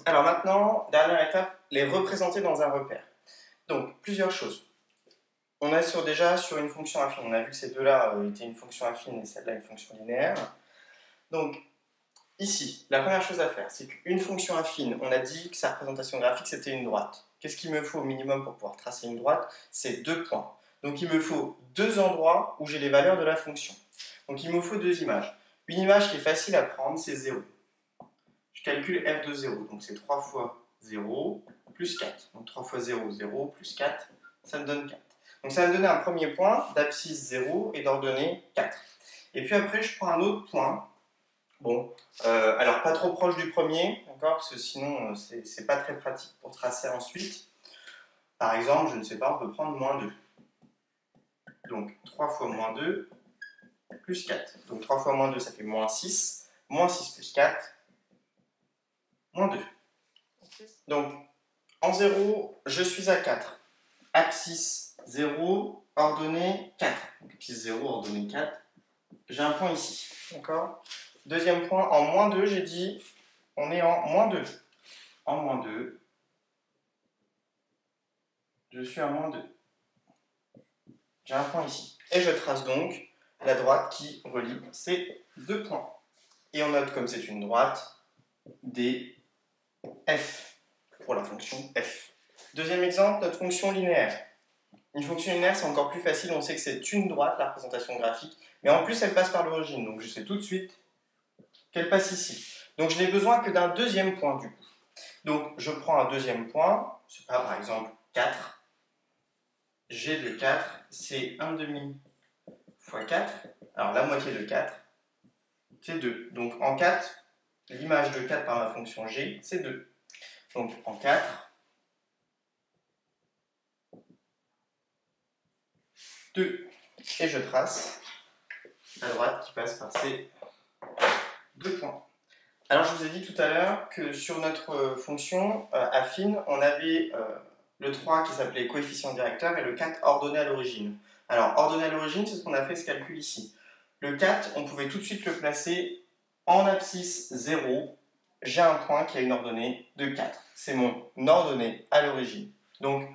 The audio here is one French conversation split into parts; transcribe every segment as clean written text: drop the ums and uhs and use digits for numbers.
Alors maintenant, dernière étape, les représenter dans un repère. Donc, plusieurs choses. On est déjà sur une fonction affine. On a vu que ces deux-là étaient une fonction affine et celle-là une fonction linéaire. Donc, ici, la première chose à faire, c'est qu'une fonction affine, on a dit que sa représentation graphique, c'était une droite. Qu'est-ce qu'il me faut au minimum pour pouvoir tracer une droite? C'est 2 points. Donc, il me faut 2 endroits où j'ai les valeurs de la fonction. Donc, il me faut 2 images. Une image qui est facile à prendre, c'est 0. Je calcule f de 0. Donc, c'est 3 fois 0 plus 4. Donc, 3 fois 0, 0 plus 4, ça me donne 4. Donc, ça va me donner un premier point d'abscisse 0 et d'ordonnée 4. Et puis après, je prends un autre point. Bon, alors pas trop proche du premier, d'accord, parce que sinon c'est pas très pratique pour tracer ensuite. Par exemple, je ne sais pas, on peut prendre moins 2. Donc 3 fois moins 2 plus 4. Donc 3 fois moins 2, ça fait moins 6. Moins 6 plus 4, moins 2. Donc en 0, je suis à 4. Abscisse 0, ordonnée 4. Donc abscisse 0, ordonnée 4. J'ai un point ici, d'accord. Deuxième point, en moins 2, j'ai dit, on est en moins 2. En moins 2, je suis à moins 2. J'ai un point ici. Et je trace donc la droite qui relie ces 2 points. Et on note, comme c'est une droite, des f pour la fonction f. Deuxième exemple, notre fonction linéaire. Une fonction linéaire, c'est encore plus facile, on sait que c'est une droite, la représentation graphique, mais en plus, elle passe par l'origine, donc je sais tout de suite qu'elle passe ici. Donc je n'ai besoin que d'un deuxième point, du coup. Donc je prends un deuxième point, je sais pas, par exemple 4. G de 4, c'est 1,5 fois 4. Alors la moitié de 4, c'est 2. Donc en 4, l'image de 4 par ma fonction G, c'est 2. Donc en 4, 2. Et je trace la droite qui passe par ces 2 points. Alors je vous ai dit tout à l'heure que sur notre fonction affine, on avait le 3 qui s'appelait coefficient directeur et le 4 ordonné à l'origine. Alors ordonné à l'origine, c'est ce qu'on a fait ce calcul ici. Le 4, on pouvait tout de suite le placer en abscisse 0. J'ai un point qui a une ordonnée de 4. C'est mon ordonnée à l'origine. Donc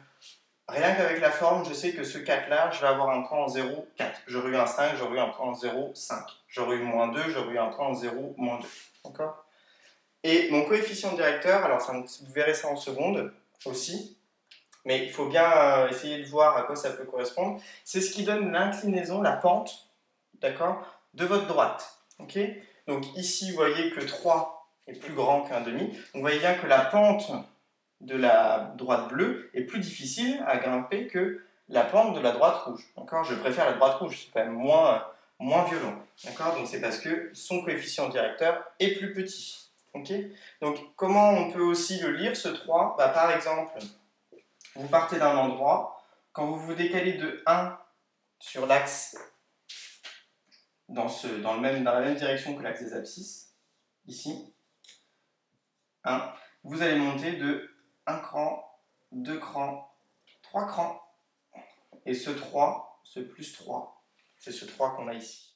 rien qu'avec la forme, je sais que ce 4-là, je vais avoir un point en 0, 4. J'aurais eu un 5, j'aurais eu un point en 0, 5. J'aurais eu moins 2, j'aurais eu un point en 0, moins 2. D'accord ? Et mon coefficient directeur, alors ça, vous verrez ça en seconde aussi, mais il faut bien essayer de voir à quoi ça peut correspondre. C'est ce qui donne l'inclinaison, la pente, d'accord, de votre droite. Okay, donc ici, vous voyez que 3 est plus grand qu'un demi. Donc vous voyez bien que la pente de la droite bleue est plus difficile à grimper que la pente de la droite rouge. Je préfère la droite rouge, c'est quand même moins violent. Donc c'est parce que son coefficient directeur est plus petit. Okay, donc comment on peut aussi le lire, ce 3 ? Par exemple, vous partez d'un endroit, quand vous vous décalez de 1 sur l'axe dans la même direction que l'axe des abscisses, ici, 1, vous allez monter de 1 cran, 2 crans, 3 crans. Et ce 3, ce plus 3, c'est ce 3 qu'on a ici.